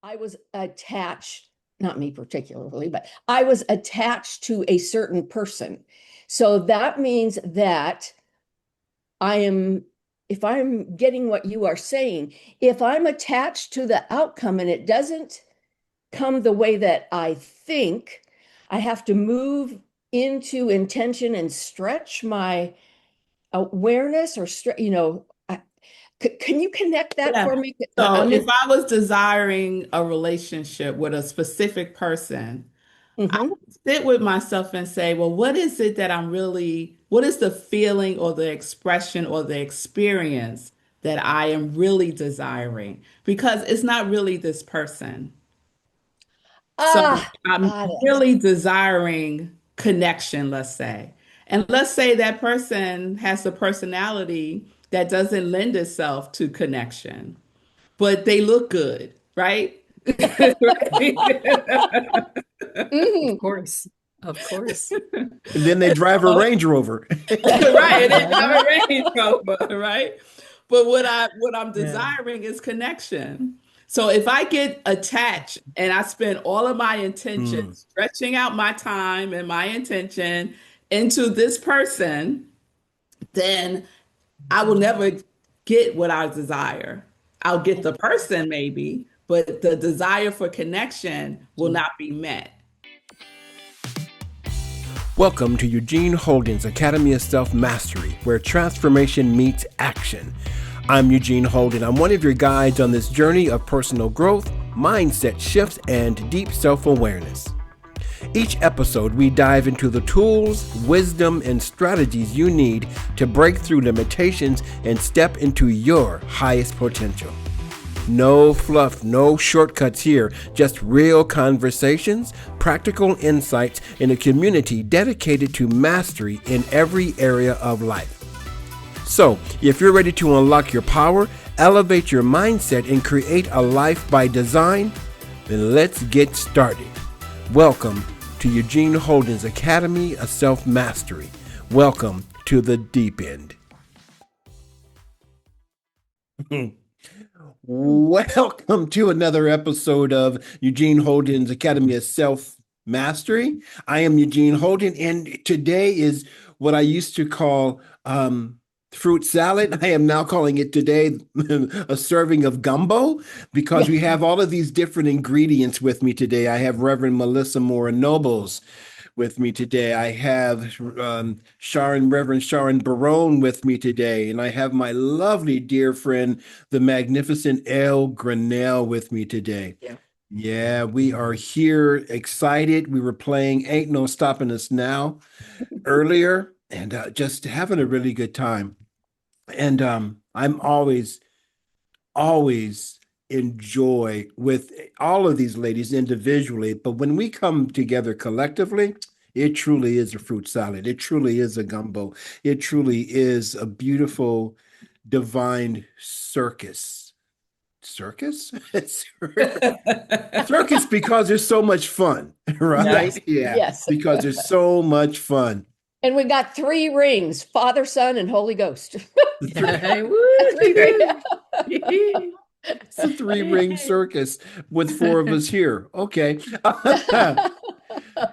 I was attached, not me particularly, but I was attached to a certain person. So that means that I am, if I'm getting what you are saying, if I'm attached to the outcome and it doesn't come the way that I think, I have to move into intention and stretch my awareness or, can you connect that Yeah. for me? So I'm if in. I was desiring a relationship with a specific person, I Mhm. would sit with myself and say, well, what is it that what is the feeling or the expression or the experience that I am really desiring? Because it's not really this person. So Ah, I'm got it. really desiring connection, let's say. And let's say that person has a personality that doesn't lend itself to connection, but they look good, right? Of Mhm. course. Of course. And then they drive a Range Rover. Right, and it Uh-huh. never rains over, right? But what I'm Yeah. desiring is connection. So if I get attached and I spend all of my intention Mm. stretching out my time and my intention into this person, then I will never get what I desire. I'll get the person maybe, but the desire for connection will not be met. Welcome to Eugene Holden's Academy of Self Mastery, where transformation meets action. I'm Eugene Holden. I'm one of your guides on this journey of personal growth, mindset shifts, and deep self awareness. Each episode, we dive into the tools, wisdom, and strategies you need to break through limitations and step into your highest potential. No fluff, no shortcuts here, just real conversations, practical insights, and a community dedicated to mastery in every area of life. So, if you're ready to unlock your power, elevate your mindset, and create a life by design, then let's get started. Welcome to Eugene Holden's Academy of Self Mastery. Welcome to the deep end. Welcome to another episode of Eugene Holden's Academy of Self Mastery. I am Eugene Holden, and today is what I used to call fruit salad. I am now calling it today a serving of gumbo because Yeah. we have all of these different ingredients with me today. I have Reverend Melissa Mora Nobles with me today. I have Reverend Sharon Barone with me today. And I have my lovely dear friend, the magnificent Elle Grinnell with me today. Yeah. Yeah, we are here excited. We were playing Ain't No Stopping Us Now earlier and just having a really good time. And I'm always enjoy with all of these ladies individually, but when we come together collectively, it truly is a fruit salad. It truly is a gumbo. It truly is a beautiful, divine circus. Circus? Circus because there's so much fun, right? Yes. Yeah, Yes. because there's so much fun. And we got three rings, Father, Son, and Holy Ghost. Hey, woo. We do. It's a three-ring circus with four of us here. Okay.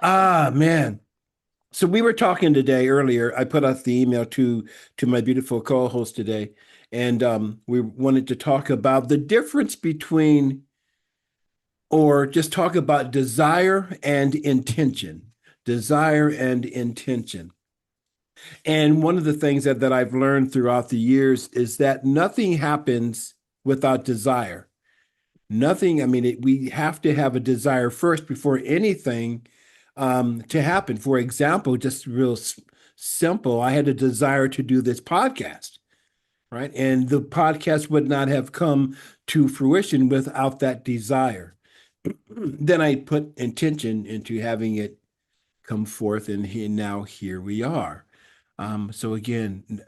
Ah, man. So we were talking today earlier. I put out the email to my beautiful co-host today, and we wanted to talk about the difference between, or just talk about desire and intention. Desire and intention. And one of the things that I've learned throughout the years is that nothing happens without desire. Nothing, I mean, we have to have a desire first before anything to happen. For example, just real simple, I had a desire to do this podcast, right? And the podcast would not have come to fruition without that desire. Then I put intention into having it come forth, and now here we are. So again,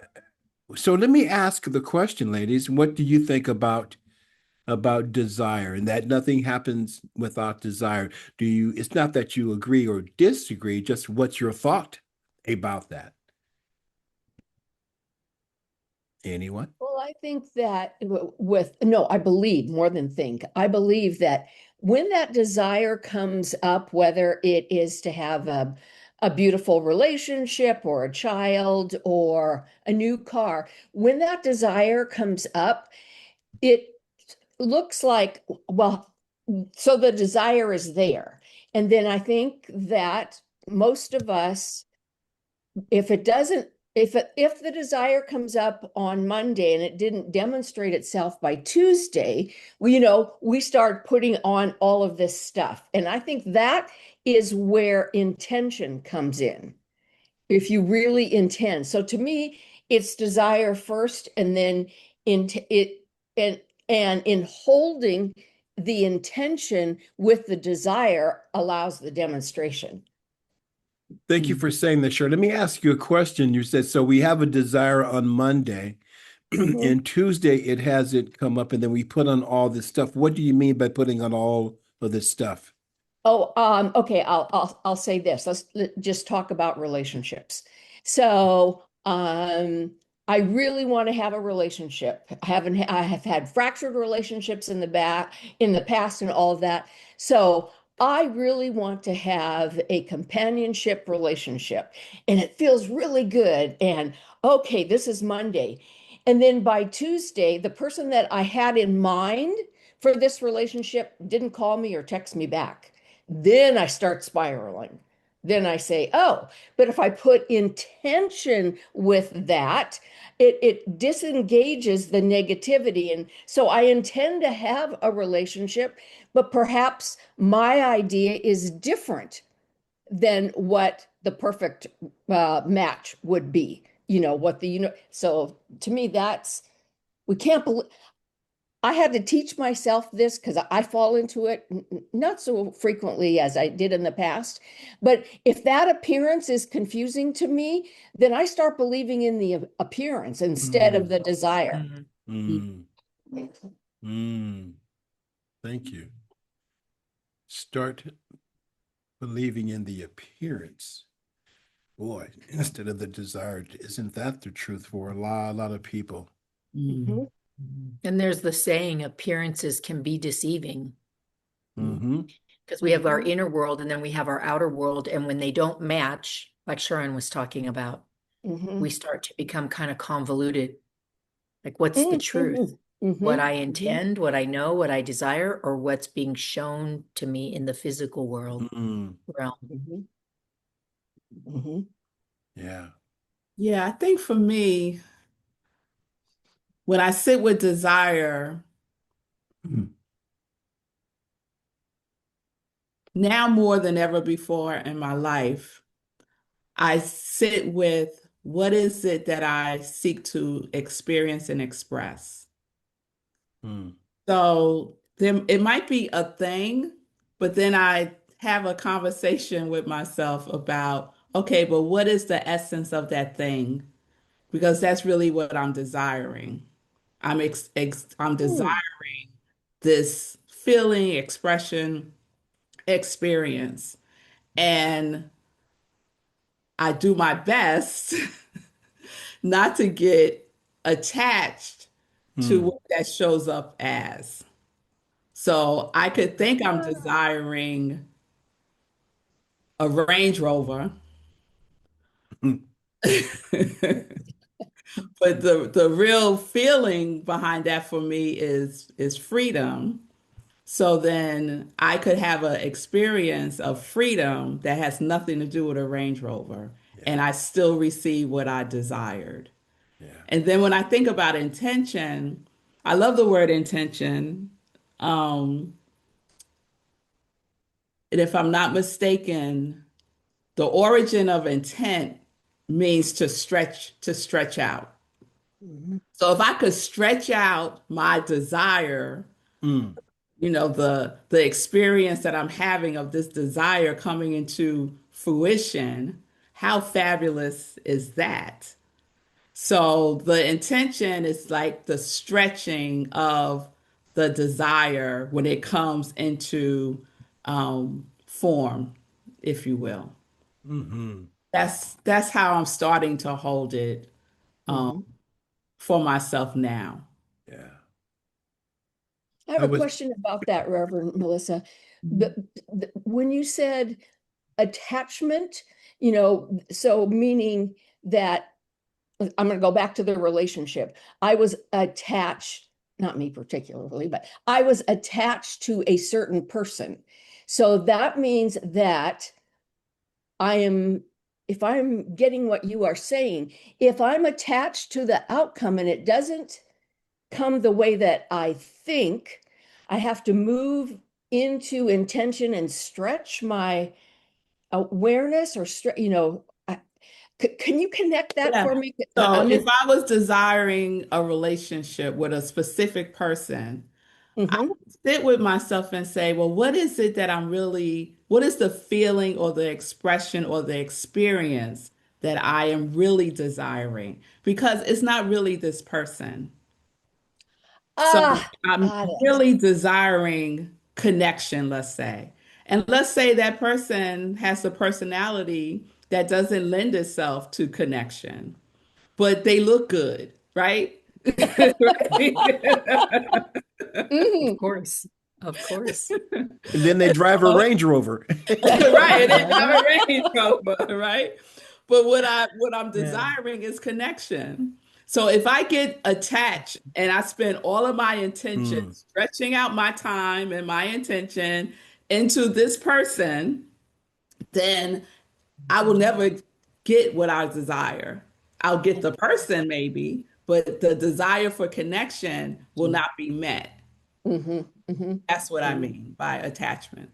so let me ask the question, ladies, what do you think about desire and that nothing happens without desire? It's not that you agree or disagree, just what's your thought about that? Anyone? Well, I think that no, I believe more than think. I believe that when that desire comes up, whether it is to have a beautiful relationship or a child or a new car, when that desire comes up, it looks like, well, so the desire is there. And then I think that most of us, if it doesn't, if the desire comes up on Monday and it didn't demonstrate itself by Tuesday, we start putting on all of this stuff. And I think that is where intention comes in. If you really intend. So to me, it's desire first, and then into it, and in holding the intention with the desire allows the demonstration. Thank you for saying that, Sure. Let me ask you a question. You said, so we have a desire on Monday, and Tuesday it hasn't come up, and then we put on all this stuff. What do you mean by putting on all of this stuff? Oh, okay. I'll say this. Let's just talk about relationships. So, I really want to have a relationship. I have had fractured relationships in the past and all of that. So I really want to have a companionship relationship, and it feels really good. And okay, this is Monday. And then by Tuesday, the person that I had in mind for this relationship didn't call me or text me back. Then I start spiraling. Then I say, oh, but if I put intention with that, it disengages the negativity. And so I intend to have a relationship, but perhaps my idea is different than what the perfect match would be. So to me, we can't believe. I had to teach myself this because I fall into it not so frequently as I did in the past. But if that appearance is confusing to me, then I start believing in the appearance instead of the desire. Mm, thank you. Start believing in the appearance. Boy, instead of the desire. Isn't that the truth for a lot of people? Mhm. And there's the saying, appearances can be deceiving. Mm-hmm. Because we have our inner world and then we have our outer world. And when they don't match, like Sharon was talking about, Mhm. we start to become kind of convoluted. Like, what's the Mhm. truth? Mhm. What I Mhm. intend, what I know, what I desire, or what's being shown to me in the physical world realm. Mhm. Mhm. Yeah. Yeah, I think for me, when I sit with desire, Mm. now more than ever before in my life, I sit with what is it that I seek to experience and express. Mm. So then it might be a thing, but then I have a conversation with myself about, okay, but what is the essence of that thing? Because that's really what I'm desiring. I'm Mhm. desiring this feeling, expression, experience. And I do my best not to get attached to Mm. what that shows up as. So I could think I'm desiring a Range Rover, Mm. but the real feeling behind that for me is freedom. So then I could have an experience of freedom that has nothing to do with a Range Rover, Yeah. and I still receive what I desired. Yeah. And then when I think about intention, I love the word intention. Um, and if I'm not mistaken, the origin of intent means to stretch out. Mhm. So if I could stretch out my desire, Mm. the experience that I'm having of this desire coming into fruition, how fabulous is that? So the intention is like the stretching of the desire when it comes into form, if you will. Mm-hmm. That's how I'm starting to hold it um, Mhm. for myself now. Yeah. I have I a was, question about that, Reverend Melissa. Mhm. The, when you said attachment, so meaning that I'm going to go back to the relationship. I was attached, not me particularly, but I was attached to a certain person. So that means that I am, if I'm getting what you are saying, if I'm attached to the outcome and it doesn't come the way that I think, I have to move into intention and stretch my awareness or, can you connect that Yeah. for me? So I'm if in. I was desiring a relationship with a specific person, I Mhm. would sit with myself and say, well, what is it that what is the feeling or the expression or the experience that I am really desiring? Because it's not really this person. So Ah, I'm got it. really desiring connection, let's say. And let's say that person has a personality that doesn't lend itself to connection, but they look good, right? Of Mhm. course. Of course. and then they drive a Range Rover. Right, and it Mhm. never rains over, right? But what I'm Yeah. desiring is connection. So if I get attached and I spend all of my intention Mm. stretching out my time and my intention into this person, then I will never get what I desire. I'll get the person maybe, but the desire for connection will not be met. Mhm. Mhm. That's what I Mhm. mean by attachment.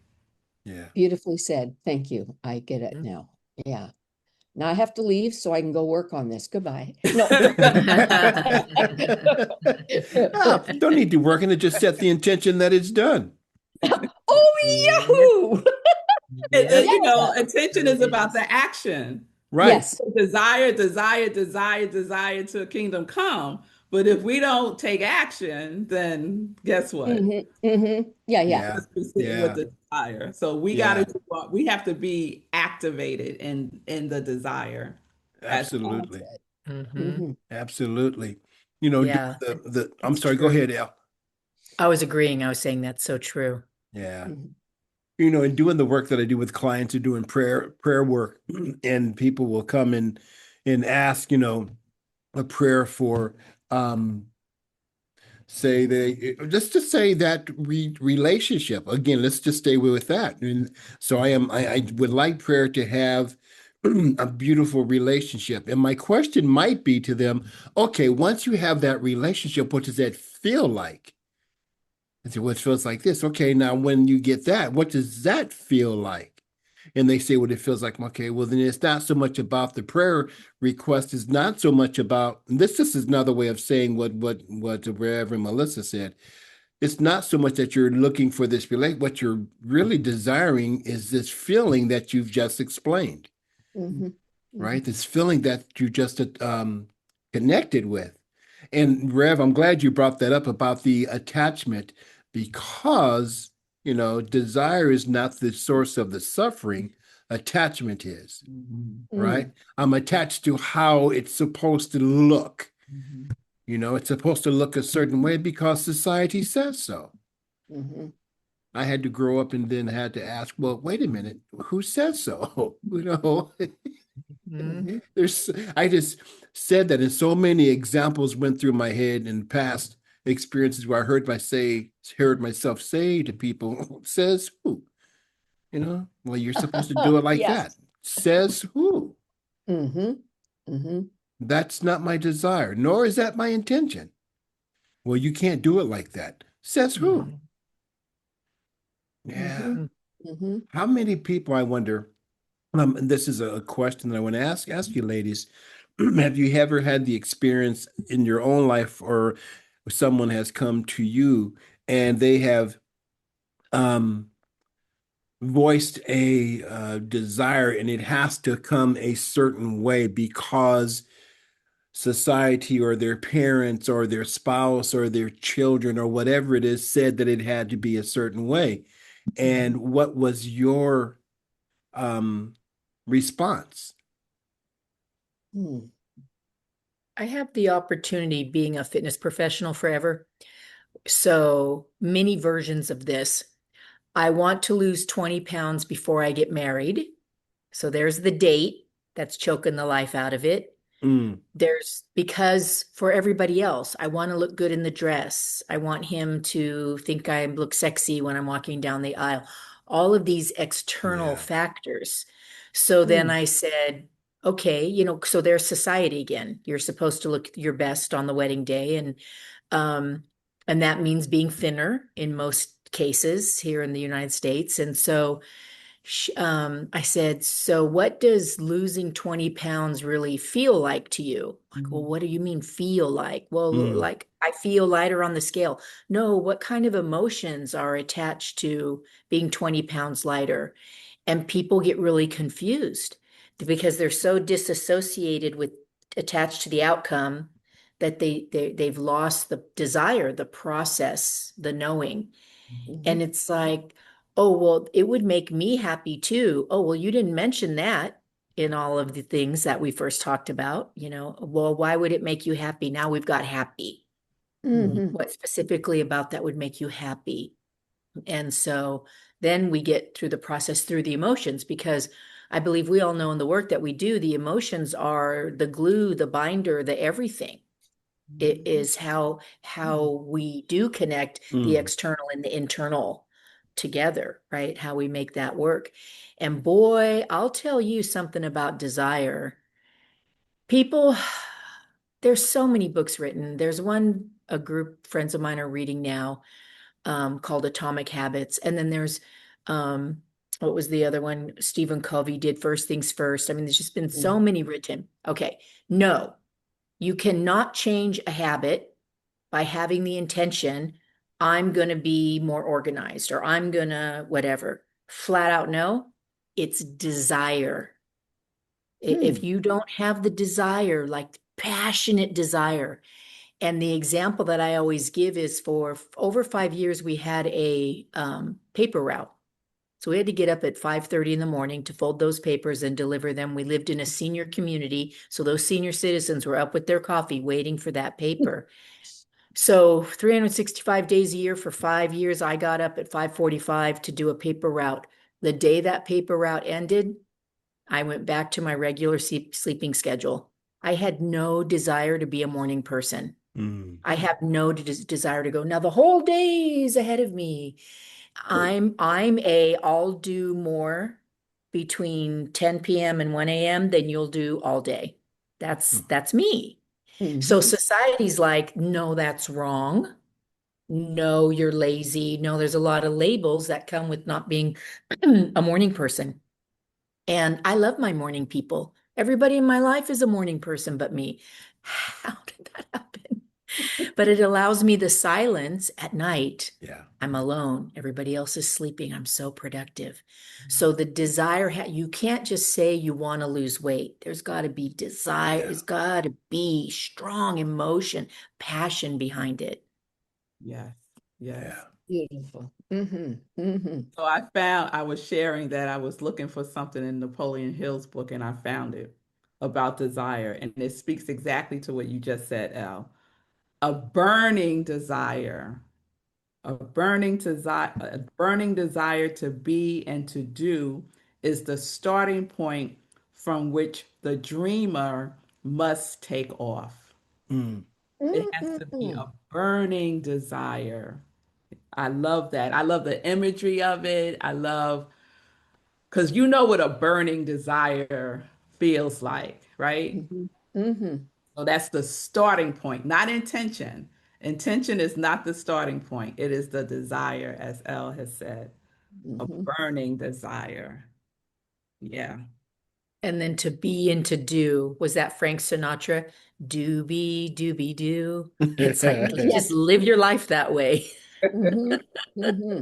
Yeah. Beautifully said. Thank you. I get it now. Yeah. Now I have to leave so I can go work on this. Goodbye. No. Ah, don't need to work on it. Just set the intention that it's done. Oh, Yep. yahoo! Yep. Attention Sure is about is. the action. Right. Yes. Desire, desire, desire, desire to kingdom come. But if we don't take action, then guess what? Hmm. Hmm. Yeah, yeah. Yeah. We're sitting with Yeah. the desire. So we got to Yeah. do what we have to be activated in the desire. As That's Absolutely. it. Hmm. Hmm. Absolutely. Yeah, I'm it's sorry, go true. ahead, Al. I was agreeing. I was saying that's so true. Yeah. Hmm. In doing the work that I do with clients and doing prayer work, and people will come in and ask, a prayer for say they let's just say that relationship. Again, let's just stay with that. And so I would like prayer to have a beautiful relationship. And my question might be to them, okay, once you have that relationship, what does that feel like? I said, well, it feels like this. Okay, now when you get that, what does that feel like? And they say what it feels like. Okay, well, then it's not so much about the prayer request, is not so much about and this is another way of saying what Reverend Melissa said. It's not so much that you're looking for this relate, what you're really desiring is this feeling that you've just explained, Hmm. Hmm. right? This feeling that you just connected with. And Rev, I'm glad you brought that up about the attachment because, desire is not the source of the suffering, attachment is, right? I'm attached to how it's supposed to look. It's supposed to look a certain way because society says so. Hmm. I had to grow up and then had to ask, well, wait a minute, who says so? Mhm. Hmm. There's I just said that and so many examples went through my head in past experiences where I heard myself say to people, says who? Well, you're supposed to do it like Yes. that. Says who? Hmm. Hmm. That's not my desire, nor is that my intention. Well, you can't do it like that. Says who? Mhm. Yeah. Hmm. Hmm. How many people, I wonder, and this is a question that I want to ask you, ladies. Have you ever had the experience in your own life or someone has come to you and they have um, voiced a desire and it has to come a certain way because society or their parents or their spouse or their children or whatever it is said that it had to be a certain way? And what was your um, response? Hmm. I have the opportunity being a fitness professional forever. So many versions of this. I want to lose 20 pounds before I get married. So there's the date that's choking the life out of it. Mm, There's because for everybody else, I want to look good in the dress. I want him to think I look sexy when I'm walking down the aisle. All of these external yeah. factors. So then Mm. I said, okay, so there's society again. You're supposed to look your best on the wedding day, um, and that means being thinner in most cases here in the United States. And so I said, so what does losing 20 pounds really feel like to you? Like, well, what do you mean feel like? Well, Mm, like I feel lighter on the scale. No, what kind of emotions are attached to being 20 pounds lighter? And people get really confused because they're so disassociated with attached to the outcome that they've lost the desire, the process, the knowing. Mhm. And it's like, oh, well, it would make me happy too. Oh, well, you didn't mention that in all of the things that we first talked about. Well, why would it make you happy? Now we've got happy. Mhm. What specifically about that would make you happy? And so then we get through the process through the emotions because I believe we all know in the work that we do, the emotions are the glue, the binder, the everything. It is how we do connect the mm. external and the internal together, right? How we make that work. And boy, I'll tell you something about desire. People, there's so many books written. There's one a group friends of mine are reading now, called Atomic Habits. And then there's what was the other one? Stephen Covey did First Things First. I mean, there's just been so Mhm. many written. Okay, no, you cannot change a habit by having the intention, I'm going to be more organized or I'm going to whatever. Flat out no, it's desire. If Hmm. you don't have the desire, like passionate desire, and the example that I always give is for over 5 years, we had a paper route. So we had to get up at 5:30 in the morning to fold those papers and deliver them. We lived in a senior community. So those senior citizens were up with their coffee waiting for that paper. So 365 days a year for 5 years, I got up at 5:45 to do a paper route. The day that paper route ended, I went back to my regular sleeping schedule. I had no desire to be a morning person. Mm. I have no desire to go. Now the whole day is ahead of me. I'll do more between 10 p.m. and 1 a.m. than you'll do all day. That's me. So Mhm. society's like, no, that's wrong. No, you're lazy. No, there's a lot of labels that come with not being a morning person. And I love my morning people. Everybody in my life is a morning person but me. How did that happen? But it allows me the silence at night. Yeah. I'm alone. Everybody else is sleeping. I'm so productive. So the desire, you can't just say you want to lose weight. There's got to be desire. Yeah. It's got to be strong emotion, passion behind it. Yes, yes. Yeah. Beautiful. Hmm. So I was sharing that I was looking for something in Napoleon Hill's book and I found it about desire. And it speaks exactly to what you just said, Elle. A burning desire, a burning desire to be and to do is the starting point from which the dreamer must take off. Mm. It has to be Hmm. a burning desire. I love that. I love the imagery of it. I love because you know what a burning desire feels like, right? Hmm. Hmm. So that's the starting point, not intention. Intention is not the starting point. It is the desire, as Elle has said, a Hmm. burning desire. Yeah. And then to be and to do, was that Frank Sinatra? Doobie, doobie, do. It's like, just Yes. live your life that way. Hmm. Hmm.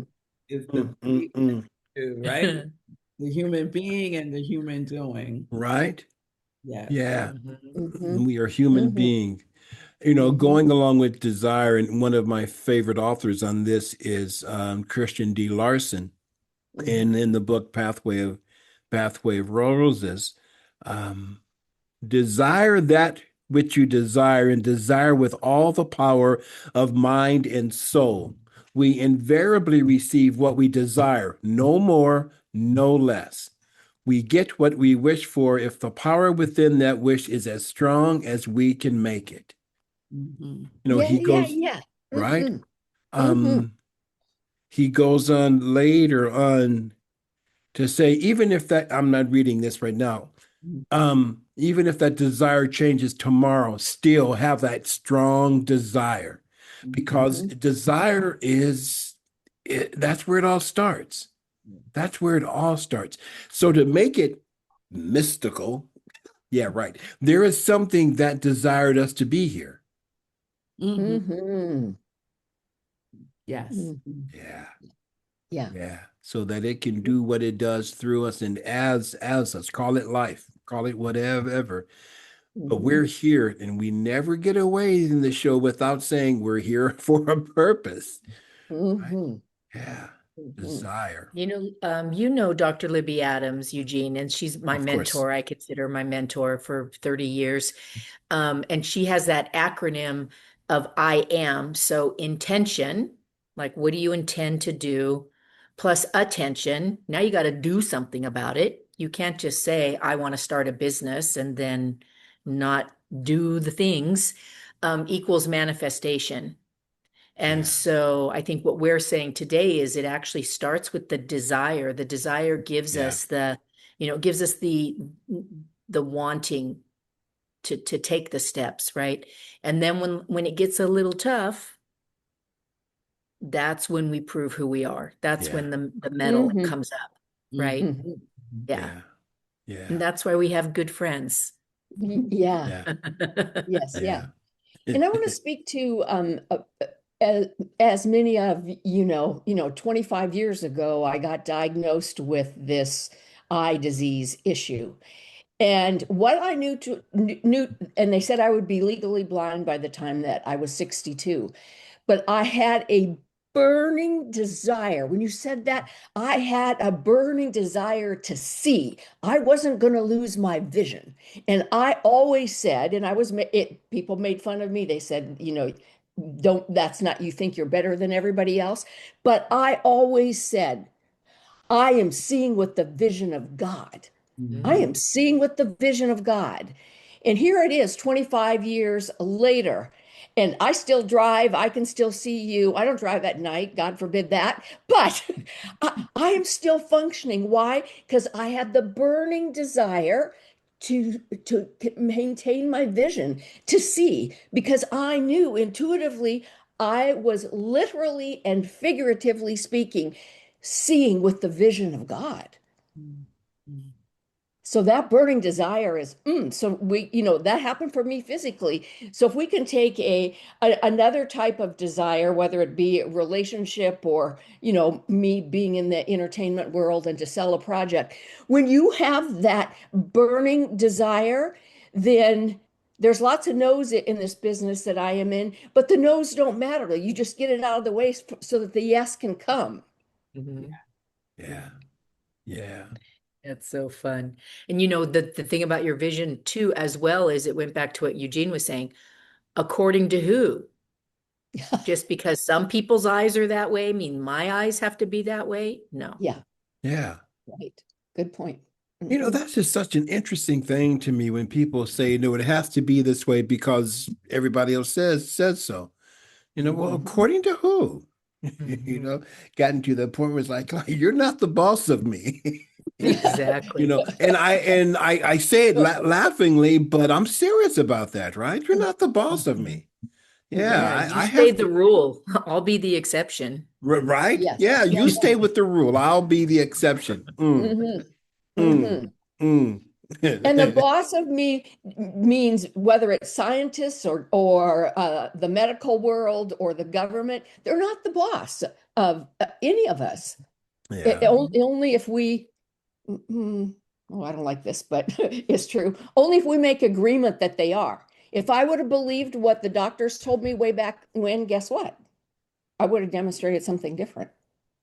Is the Mm, mm, be and mm. do, right? The human being and the human doing. Right? Yes. Yeah. Mhm. Hmm. We are human Hmm. beings. Hmm. Going along with desire, and one of my favorite authors on this is Christian D. Larson. And in the book Pathway of Roses, um, desire that which you desire, and desire with all the power of mind and soul. We invariably receive what we desire, no more, no less. We get what we wish for if the power within that wish is as strong as we can make it. Mhm. Yeah, He yeah, goes, yeah. right? Mhm, mhm, Um, he goes on later on to say, even if that, I'm not reading this right now, even if that desire changes tomorrow, still have that strong desire, because mhm, desire is that's where it all starts. That's where it all starts. So to make it mystical, yeah, right. There is something that desired us to be here. Mhm. mhm, Yes. mhm. Yeah. Yeah. Yeah. So that it can do what it does through us and as us. Call it life. Call it whatever. But Mhm, we're here and we never get away in the show without saying we're here for a purpose. Right? mhm, Yeah. mhm. Desire. You know Dr. Libby Adams, Eugene, and she's my Of course. mentor. I consider her my mentor for 30 years. And she has that acronym of I am. So intention, like what do you intend to do, plus attention. Now you got to do something about it. You can't just say, I want to start a business and then not do the things, equals manifestation. And Yeah. so I think what we're saying today is it actually starts with the desire. The desire gives Yeah. us gives us the wanting to take the steps, right? And then when it gets a little tough, that's when we prove who we are. That's Yeah. when the metal Mhm, comes up, Mhm. right? mhm. Yeah. Yeah. And Yeah. that's why we have good friends. Yeah. Yeah. Yes. Yeah. Yeah. And I want to speak to as, as many of you know, 25 years ago, I got diagnosed with this eye disease issue. And what I knew, and they said I would be legally blind by the time that I was 62. But I had a burning desire. When you said that, I had a burning desire to see. I wasn't going to lose my vision. And I always said, and I was, people made fun of me. They said, you know, don't, that's not, you think you're better than everybody else. But I always said, I am seeing with the vision of God. I Mhm. am seeing with the vision of God. And here it is, 25 years later. And I still drive. I can still see you. I don't drive at night, God forbid that. But I am still functioning. Why? Because I had the burning desire to maintain my vision, to see, because I knew intuitively I was literally and figuratively speaking seeing with the vision of God. Mhm. So that burning desire is so we, you know, that happened for me physically. So if we can take another type of desire, whether it be a relationship or, you know, me being in the entertainment world and to sell a project, when you have that burning desire, then there's lots of no's in this business that I am in, but the no's don't matter. You just get it out of the way so that the yes can come. Mhm. Yeah. Yeah. That's so fun. And the thing about your vision too, as well, is it went back to what Eugene was saying. According to who? Just because some people's eyes are that way, mean my eyes have to be that way? No. Yeah, Yeah. right. Good point. That's just such an interesting thing to me when people say, no, it has to be this way because everybody else says so. Well, Mhm. according to who? Mhm. Gotten to the point where it's like, you're not the boss of me. Exactly. I say it laughingly, but I'm serious about that, right? You're not the boss of Mhm. me. Yeah, Yeah, Mhm. you I stay have the to, rule. I'll be the exception. right? Yes. Yeah, you Yeah. stay with the rule. I'll be the exception. Hmm. Mm, Hmm. mm. And the boss of me means whether it's scientists or the medical world or the government, they're not the boss of any of us. Yeah, Only if we, oh, I don't like this, but it's true. Only if we make agreement that they are. If I would have believed what the doctors told me way back when, guess what? I would have demonstrated something different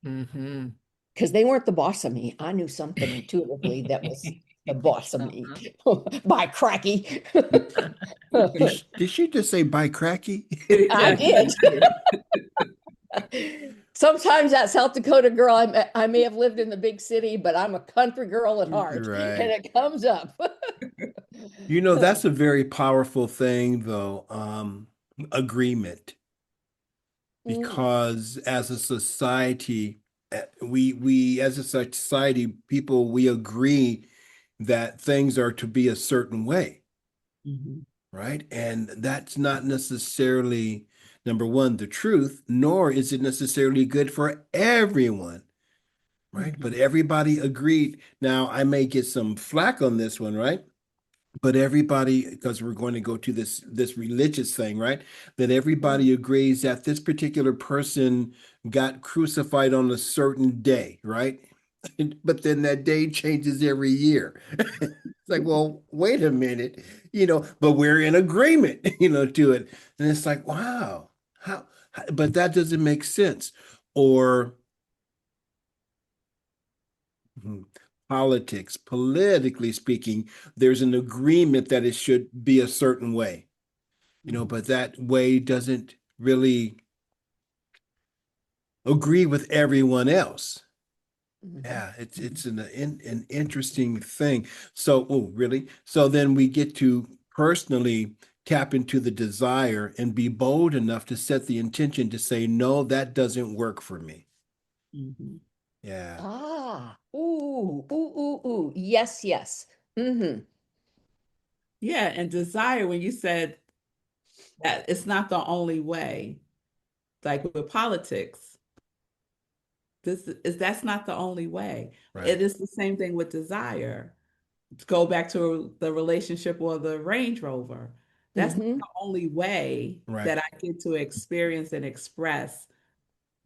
Hmm. because they weren't the boss of me. I knew something intuitively that was. the boss of me. Uh-huh. By cracky. Did she just say by cracky? I Yeah, did. yeah. Sometimes that South Dakota girl, I may have lived in the big city, but I'm a country girl at heart, and Right. it comes up. You know, that's a very powerful thing, though, agreement, Mm, because as a society, we as a society, people, we agree that things are to be a certain way, Mhm, right? And that's not necessarily, number one, the truth, nor is it necessarily good for everyone, right? But mhm, everybody agreed. Now, I may get some flack on this one, right? But everybody, because we're going to go to this religious thing, right? That everybody agrees that this particular person got crucified on a certain day, right? But then that day changes every year. It's like, well, wait a minute, but we're in agreement, to it. And it's like, wow, but that doesn't make sense. Or mhm, politics, politically speaking, there's an agreement that it should be a certain way, mhm. but that way doesn't really agree with everyone else. mhm, Yeah, it's an interesting thing. So, oh, really? So then we get to personally tap into the desire and be bold enough to set the intention to say, no, that doesn't work for me. Mhm. Yeah, ooh. Yes, yes. Hmm. Yeah, and desire, when you said that it's not the only way, like with politics, that's not the only way. right, It is the same thing with desire. To go back to the relationship or the Range Rover. That's not Hmm. the only way right. that I get to experience and express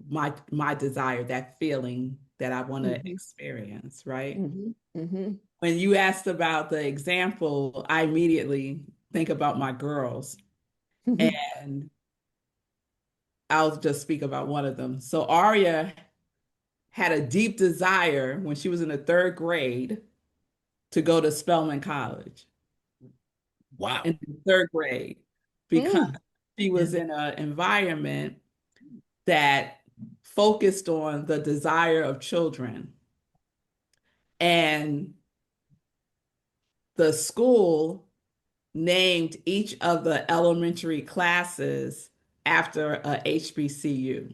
my desire, that feeling that I want to Hmm. experience, right? Hmm. Hmm. When you asked about the example, I immediately think about my girls. And I'll just speak about one of them. So Aria had a deep desire when she was in the third grade to go to Spelman College Wow. in the third grade because Mm. she Yeah. was in an environment that focused on the desire of children. And the school named each of the elementary classes after a HBCU.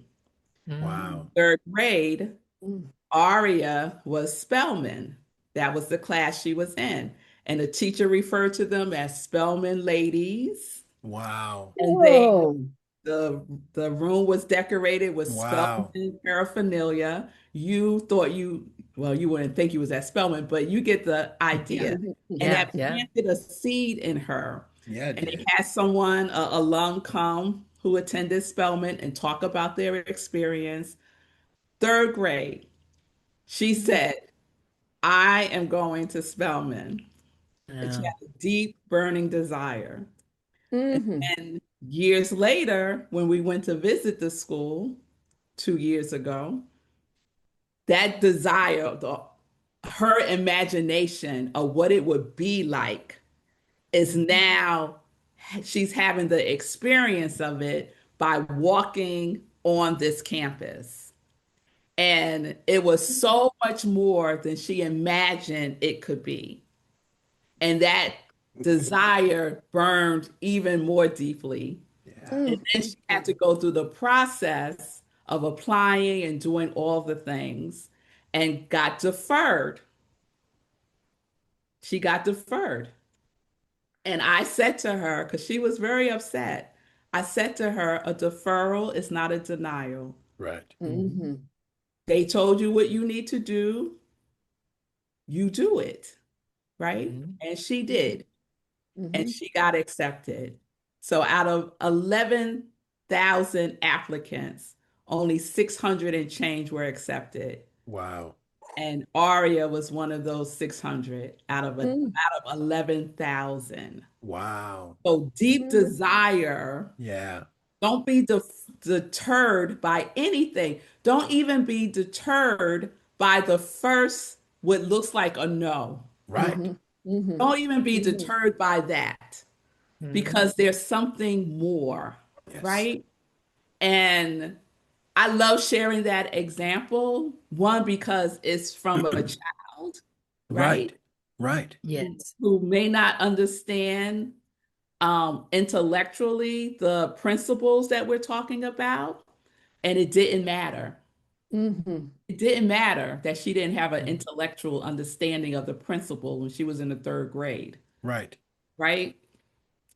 Mm. Wow. Third grade, Mm. Aria was Spelman. That was the class she was in. And the teacher referred to them as Spelman ladies. Wow. And they Whoa. the the room was decorated with Wow. Spelman paraphernalia. You thought you wouldn't think you was at Spelman, but you get the Yeah. idea. Mhm. And Yeah. that Yeah. planted a seed in her. Yeah, it And they did. had someone, a alum, come who attended Spelman and talk about their experience. Third grade, she said, I am going to Spelman. And she Yeah. had a deep, burning desire. And Mhm. then years later, when we went to visit the school 2 years ago, that desire, her imagination of what it would be like is now she's having the experience of it by walking on this campus. And it was so much more than she imagined it could be. And that desire burned even more deeply. Yeah. And Mm. then she had to go through the process of applying and doing all the things and got deferred. She got deferred. And I said to her, because she was very upset, I said to her, a deferral is not a denial. Right. Mhm. They told you what you need to do, you do it, right? Mhm. And she Mhm. did. And Mhm. she got accepted. So out of 11,000 applicants, only 600 and change were accepted. Wow. And Aria was one of those 600 Mm. out of 11,000. Wow. So deep Mm. desire, Yeah. don't be deterred by anything. Don't even be deterred by the first what looks like a no. Right. Mhm. Don't even be Mhm. deterred by that Mhm. because there's something more, Yes. right? And I love sharing that example. One, because it's from a child, Right. right? Right. Yes. Who may not understand intellectually the principles that we're talking about. And it didn't matter. Mhm. It didn't matter that she didn't have an Mhm. intellectual understanding of the principle when she was in the third grade, Right. right?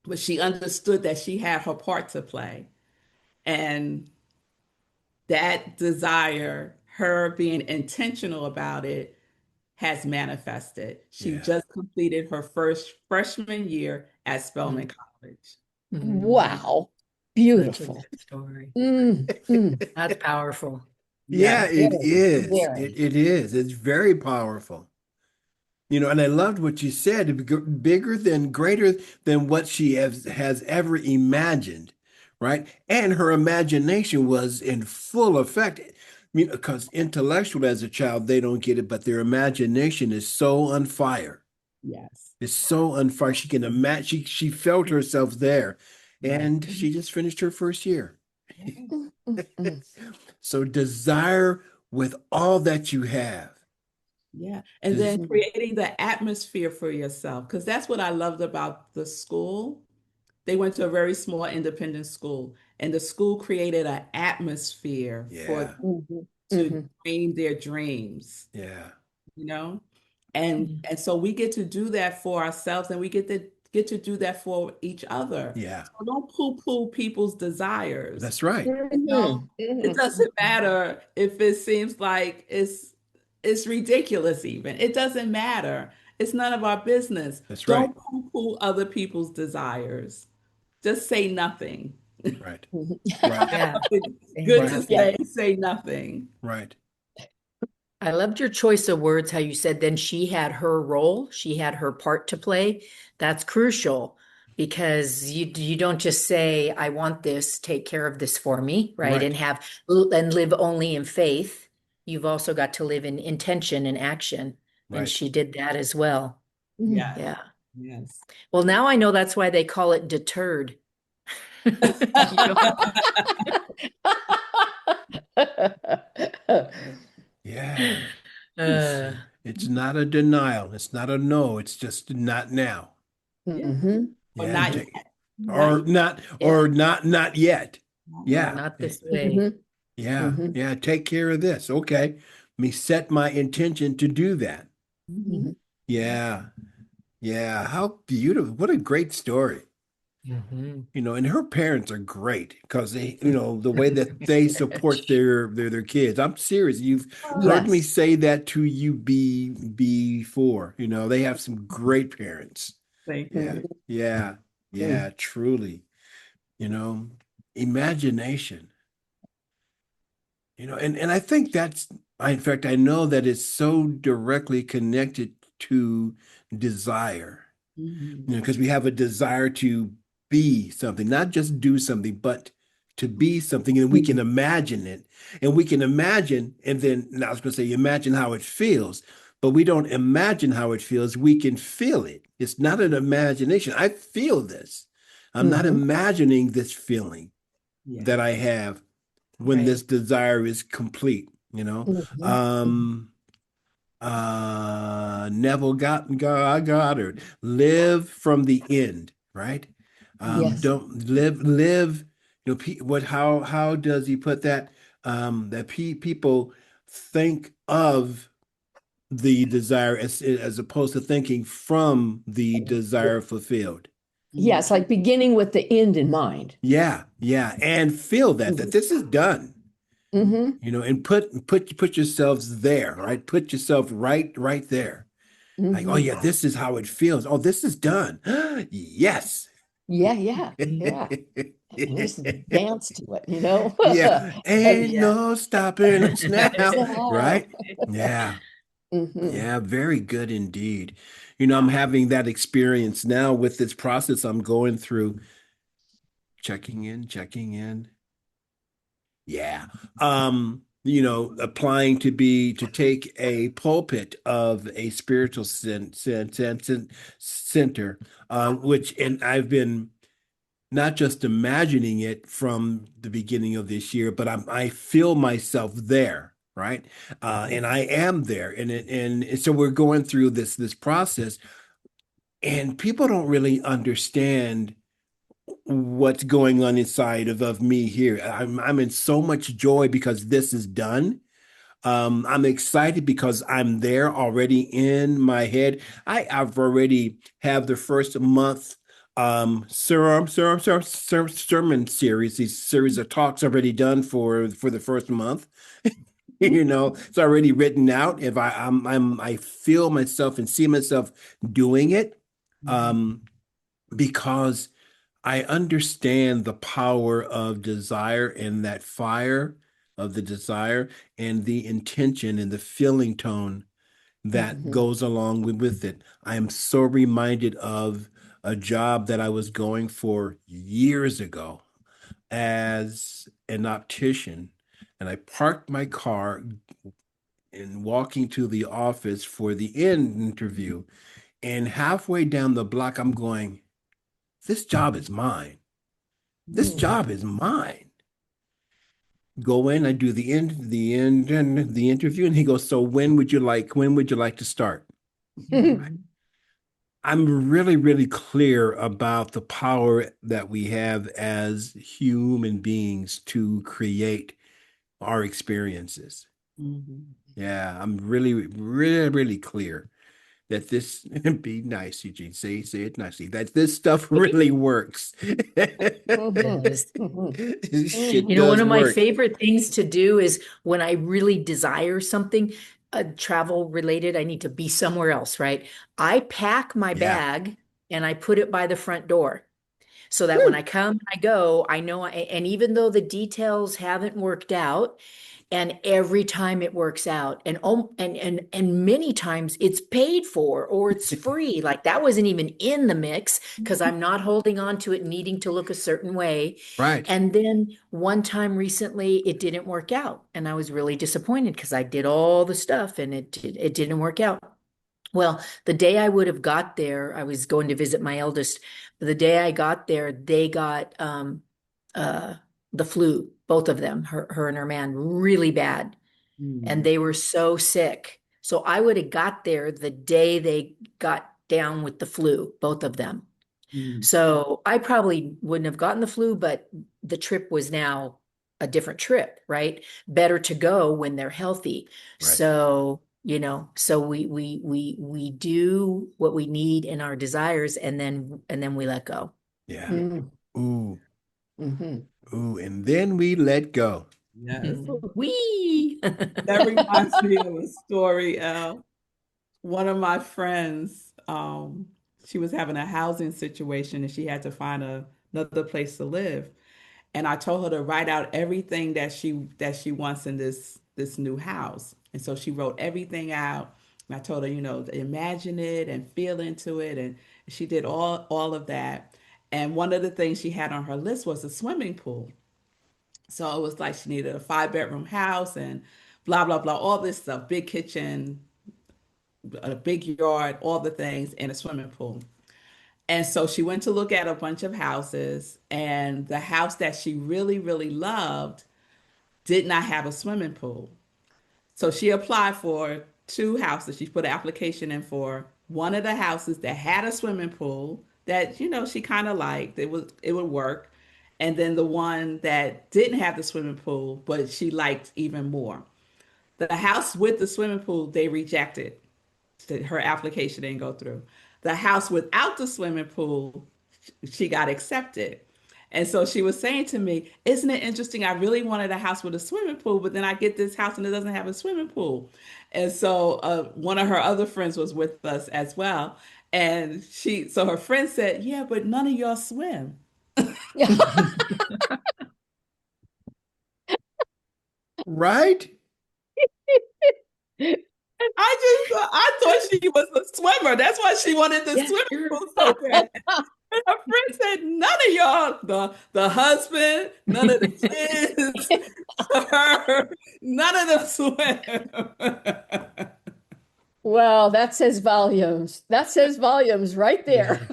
But she understood that she had her part to play. And that desire, her being intentional about it, has manifested. She Yeah. just completed her first freshman year at Spelman Mhm. College. Mhm. Wow. Such a Beautiful. good story. Mm. That's powerful. Yeah, Yes. it Very, is. very. It is. It's very powerful. And I loved what you said, bigger than, greater than what she has ever imagined, right? And her imagination was in full effect. Because intellectual as a child, they don't get it, but their imagination is so on fire. Yes. It's so on fire. She can imagine, she felt herself there. Yes. And she just finished her first year. Yeah. Mm, mm, mm. So desire with all that you have. Yeah. And then Des- Mhm. creating the atmosphere for yourself, because that's what I loved about the school. They went to a very small independent school, and the school created an atmosphere for yeah, Mhm. to Mhm. dream their dreams, yeah, you know? And so we get to do that for ourselves and we get to do that for each other. yeah. So don't poo-poo people's desires. That's right. No, Mhm. it Mhm. doesn't matter if it seems like it's ridiculous even. It doesn't matter. It's none of our business. That's right. Don't poo-poo other people's desires. Just say nothing. Right. Mhm. Right. Yeah. Saying Good Right. to Yeah. nothing. say nothing. Right. I loved your choice of words, how you said then she had her role, she had her part to play. That's crucial because you don't just say, I want this, take care of this for me, right? Right. And live only in faith. You've also got to live in intention and action. And Right. she did that as well. Mhm. Yes. Yeah. Yes. Well, now I know that's why they call it deterred. You know? Yeah. It's Uh, it's not a denial. It's not a no. It's just not now. Yeah. Mhm. Or Yeah. not Take, yet. Right? yeah. or not yet. Or Yeah. not this way. Mhm. Yeah. Mhm. Yeah. Take care of this. Okay. Let me set my intention to do that. Mhm. Mhm. Yeah. Yeah. How beautiful. What a great story. Mhm. And her parents are great because the way that they support their kids. I'm serious. You've heard me Yes. say that to you before. They have some great parents. Thank Yeah, you. Mhm. yeah, yeah, truly. You know, imagination. And I think in fact, I know that it's so directly connected to desire. Mhm. Because we have a desire to be something, not just do something, but to be something, and we can Mhm. imagine it. And we can imagine, and then now I was going to say, imagine how it feels, but we don't imagine how it feels. We can feel it. It's not an imagination. I feel this. I'm not Mhm. imagining this feeling that Yes. I have when Right. this desire is complete, you know. Mhm. Um, Neville Goddard, live from the end, right? Mhm. Yes. Don't live. How does he put that? That people think of the desire as opposed to thinking from the desire fulfilled. Yes, like beginning with the end in mind. Yeah, yeah, and feel that this is done. Mm-hmm. And put yourselves there, right? Put yourself right there. Like, oh Mm-hmm. yeah, this is how it feels. Oh, this is done. Yes. Yeah, yeah, yeah. And just dance to it, you know? Yeah. Ain't And Yeah. no stopping us now. so, Right? Yeah. mm-hmm. Yeah. Very good indeed. I'm having that experience now with this process I'm going through, checking in. Yeah. Um, applying to take a pulpit of a spiritual center, which, and I've been not just imagining it from the beginning of this year, but I feel myself there, right? And I am there, and so we're going through this process, and people don't really understand what's going on inside of me here. I'm in so much joy because this is done. I'm excited because I'm there already in my head. I've already have the first month sermon series, these series of talks already done for the first month. It's already written out. If I feel myself and see myself doing it, um, because I understand the power of desire and that fire of the desire and the intention and the feeling tone that Mhm. goes along with it. I am so reminded of a job that I was going for years ago as an optician. And I parked my car and walking to the office for the interview. And halfway down the block, I'm going, this job is mine. This Mhm. job is mine. Go in, I do and the interview, and he goes, so when would you like to start? I'm really, really clear about the power that we have as human beings to create our experiences. Mhm. Yeah, I'm really, really, really clear that this be nice, Eugene. Say it nicely. That this stuff really works. Mhm. Yes. Mhm. Shit One does of my work. favorite things to do is when I really desire something, travel related, I need to be somewhere else, right? I pack my Yeah. bag and I put it by the front door so that when Woo. I come, I go, I know, and even though the details haven't worked out, and every time it works out, and many times it's paid for or it's free. Like that wasn't even in the mix because I'm not holding on to it needing to look a certain way. Right. And then one time recently, it didn't work out, and I was really disappointed because I did all the stuff and it didn't work out. Well, the day I would have got there, I was going to visit my eldest. The day I got there, they got uh the flu, both of them, her and her man, really bad. And Mhm. they were so sick. So I would have got there the day they got down with the flu, both of them. Mhm. So I probably wouldn't have gotten the flu, but the trip was now a different trip, right? Better to go when they're healthy. Right. So, so we do what we need in our desires and then we let go. Yeah. Mhm. Ooh. Mhm. Ooh. And then we let go. Yes. We. That reminds me of a story. One of my friends, she was having a housing situation and she had to find another place to live. And I told her to write out everything that she wants in this new house. And so she wrote everything out. And I told her, to imagine it and feel into it. And she did all of that. And one of the things she had on her list was a swimming pool. So it was like she needed a 5 bedroom house and blah, blah, blah, all this stuff, big kitchen, a big yard, all the things, and a swimming pool. And so she went to look at a bunch of houses, and the house that she really, really loved did not have a swimming pool. So she applied for two houses. She put an application in for one of the houses that had a swimming pool that, she kind of liked. It would work. And then the one that didn't have the swimming pool, but she liked even more. The house with the swimming pool, they rejected. Her application didn't go through. The house without the swimming pool, she got accepted. And so she was saying to me, isn't it interesting? I really wanted a house with a swimming pool, but then I get this house and it doesn't have a swimming pool. And so one of her other friends was with us as well. And so her friend said, yeah, but none of y'all swim. Right? I thought she was a swimmer. That's why she wanted the Yeah, swimming sure. pool so bad. Her friend said, none of y'all, the husband, none of the kids, her, none of them swim. Well, that says volumes. That says volumes right there.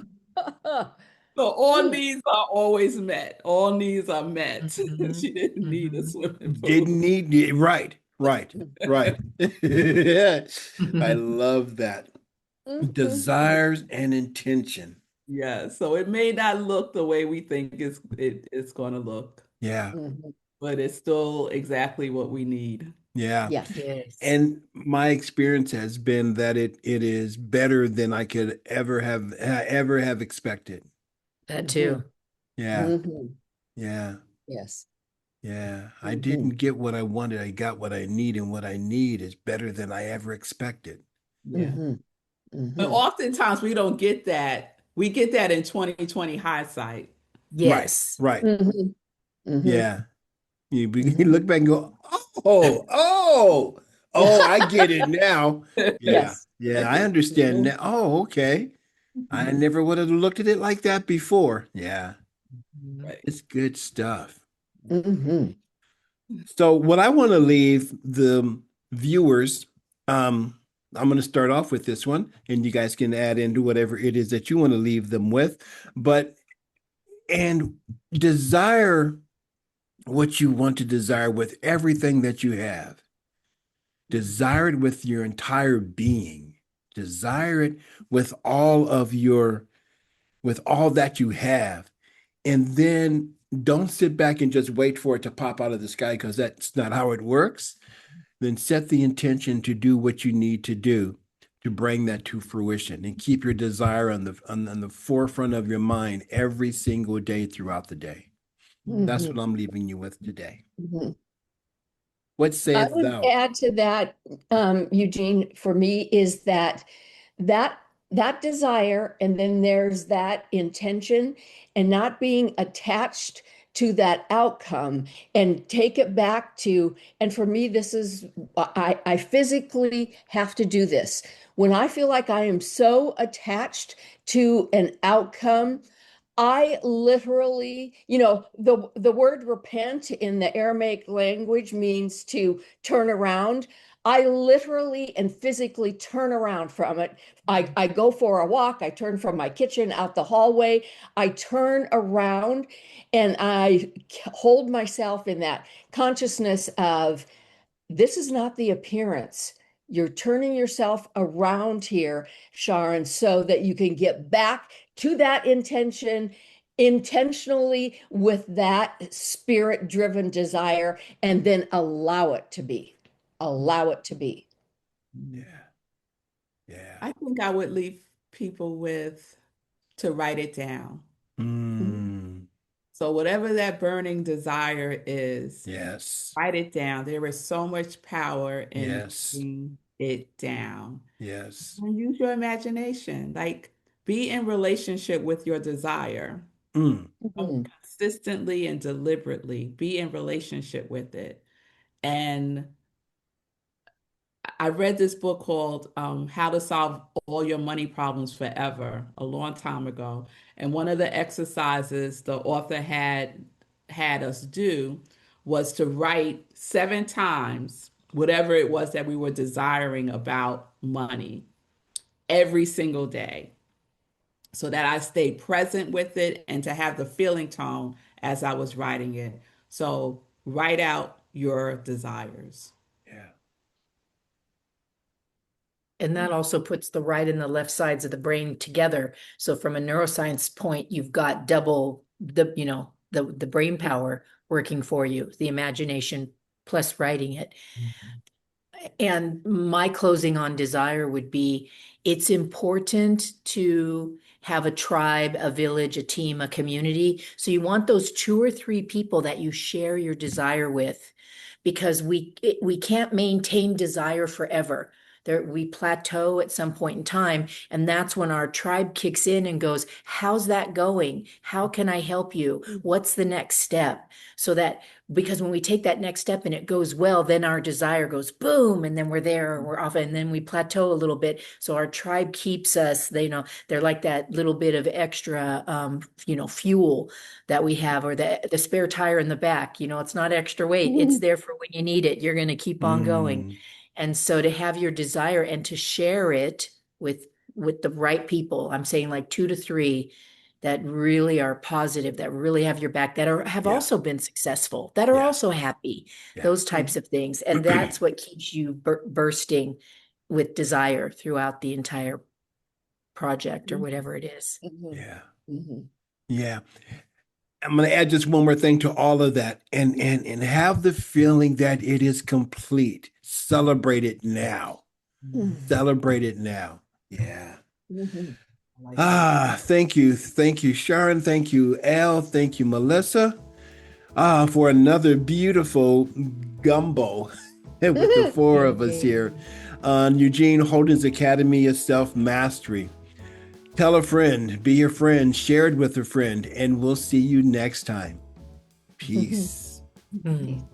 So all needs are always met. All needs are met. Mhm, She didn't need a mhm. swimming pool. Didn't need, right, right, right. I love that. Mhm. Desires and intention. Yeah, so it may not look the way we think it's going to look, Yeah, Mhm. but it's still exactly what we need. yeah. Yes. Yes, And my experience has been that it is better than I could ever have expected. that Mhm. too. Yeah, Mhm. yeah, Yes. yeah. I Mhm. didn't get what I wanted. I got what I need, and what I need is better than I ever expected. Yeah. Mhm. And Mhm. oftentimes we don't get that. We get that in 2020 hindsight. Right, Yes. right. Mhm. Mhm. Yeah. You look Mhm. back and go, oh, I get it now. Yeah, Yes. yeah, I understand Mhm. now. Oh, okay. I Mhm. never would have looked at it like that before. Yeah, Mhm. Right. it's good stuff. Mhm. So, what I want to leave the viewers, um, I'm going to start off with this one, and you guys can add into whatever it is that you want to leave them with. But, and desire what you want to desire with everything that you have. Desire it with your entire being. Desire it with with all that you have. And then don't sit back and just wait for it to pop out of the sky because that's not how it works. Then set the intention to do what you need to do to bring that to fruition and keep your desire on the forefront of your mind every single day throughout the day. That's Mhm. what I'm leaving you with today. Mhm. What I sayest would thou? add to that, Eugene, for me is that that desire, and then there's that intention, and not being attached to that outcome, and take it back to, and for me, this is I physically have to do this. When I feel like I am so attached to an outcome, I literally, the word repent in the Aramaic language means to turn around. I literally and physically turn around from it. I go for a walk. I turn from my kitchen out the hallway. I turn around and I hold myself in that consciousness of this is not the appearance. You're turning yourself around here, Sharon, so that you can get back to that intention intentionally with that spirit driven desire and then allow it to be. Allow it to be. Yeah, yeah. I think I would leave people with to write it down. Mm, So whatever that burning desire is, yes, write it down. There is so much power in yes, writing it down. yes. And use your imagination. Like be in relationship with your desire. Mm, Mhm. Consistently and deliberately be in relationship with it. And I read this book called How to Solve All Your Money Problems Forever a long time ago. And one of the exercises the author had us do was to write 7 times whatever it was that we were desiring about money every single day so that I stayed present with it and to have the feeling tone as I was writing it. So write out your desires. yeah. And that also puts the right and the left sides of the brain together. So from a neuroscience point, you've got double the brain power working for you, the imagination plus writing it. And my closing on desire would be it's important to have a tribe, a village, a team, a community. So you want those 2 or 3 people that you share your desire with because we can't maintain desire forever. There, we plateau at some point in time, and that's when our tribe kicks in and goes, how's that going? How can I help you? What's the next step? So that because when we take that next step and it goes well, then our desire goes boom, and then we're there and we're off, and then we plateau a little bit. So our tribe keeps us, they're like that little bit of extra, fuel that we have, or the spare tire in the back. It's not extra weight. It's there for when you need it. You're going to keep on going. Mm. And so to have your desire and to share it with the right people, I'm saying like 2 to 3 that really are positive, that really have your back, that have Yeah. also been successful, that are Yeah. also happy, Yeah. those types of things. And that's what keeps you bursting with desire throughout the entire project or whatever it is. Yeah. Mhm. Yeah. I'm going to add just one more thing to all of that, and have the feeling that it is complete. Celebrate it now. Celebrate it now. Yeah. Mhm. Thank you. Thank you, Sharon. Thank you, Al. Thank you, Melissa. For another beautiful gumbo with the four of us here on Eugene Holden's Academy of Self-Mastery. Tell a friend, be your friend, share it with a friend, and we'll see you next time. Peace. Mm.